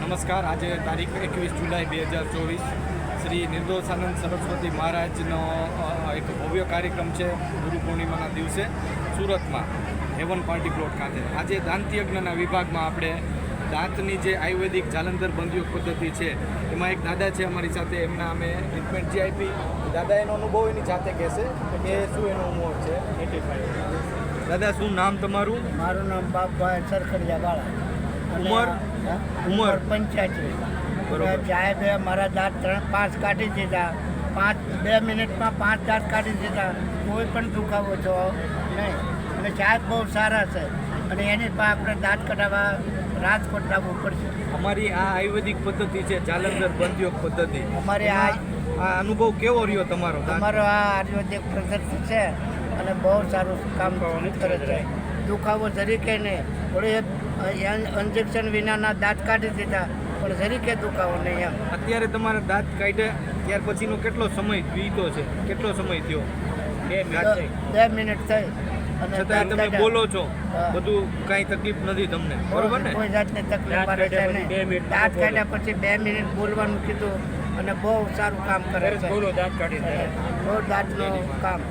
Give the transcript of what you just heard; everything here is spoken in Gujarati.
નમસ્કાર. આજે તારીખ 21 જુલાઈ 2024 શ્રી નિર્દોષાનંદ સરસ્વતી મહારાજનો એક ભવ્ય કાર્યક્રમ છે ગુરુ પૂર્ણિમાના દિવસે સુરતમાં હેવન પાર્ટી પ્લોટ ખાતે. આજે દાંતયજ્ઞના વિભાગમાં આપણે દાંતની જે આયુર્વેદિક જાલંધર બંધયોગ પદ્ધતિ છે એમાં એક દાદા છે અમારી સાથે, એમના અમે ટ્રીટમેન્ટ જે આપી. દાદા એનો અનુભવ એની જાતે કહેશે કે શું એનો ઉંમર છે. 85. દાદા, શું નામ તમારું? મારું નામ બાપભાઈ સરખડિયા વાળા. ઉંમર 85. સાહેબે મારા દાંત 5 કાઢી દીધા. 2 મિનિટમાં 5 દાંત કાઢી દીધા. કોઈ પણ દુખાવો જો નહીં. અને સાહેબ બહુ સારા છે અને એની પાસે આપણે દાંત કઢાવવા રાજકોટ લાવવું પડશે. અમારી આ આયુર્વેદિક પદ્ધતિ છે જાલંધર બંધયોગ પદ્ધતિ. અમારે આ અનુભવ કેવો રહ્યો તમારો? અમારો આ આયુર્વેદિક પદ્ધતિ છે અને બહુ સારું કામ કરે છે. દુખાવો જરીકે નહીં. થોડી ઇન્જેક્શન વિનાના દાંત કાઢી દીધા પણ જરીકે દુખાવો નહીં એમ. અત્યારે તમારા દાંત કાઢ્યા ત્યાર પછીનો કેટલો સમય વીતો છે? કેટલો સમય થયો? 2 મિનિટ થઈ અને છતાં તમે બોલો છો, બધું કાંઈ તકલીફ નથી તમને, બરોબર ને? કોઈ જાતની તકલીફ પડે છે નહીં. દાંત કાઢ્યા પછી 2 મિનિટ બોલવાનું કીધું અને બહુ સારું કામ કરે છે. બહુ દાંતનું કામ